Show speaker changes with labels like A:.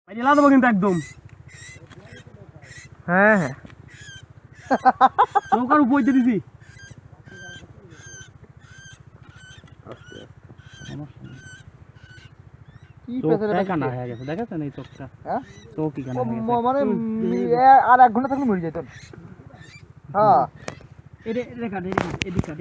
A: ভাই লা দেবো কিন্তু একদম।
B: হ্যাঁ হ্যাঁ
A: নৌকার উপর দিয়ে দিছি।
B: কি পেছনে
A: কানা হয়ে গেছে দেখেছেন এই চোখটা?
B: হ্যাঁ
A: চোখই কানা হয়ে গেছে।
B: মানে আর 1 ঘন্টা থাকলে মরে যেত। হ্যাঁ
A: এদিকে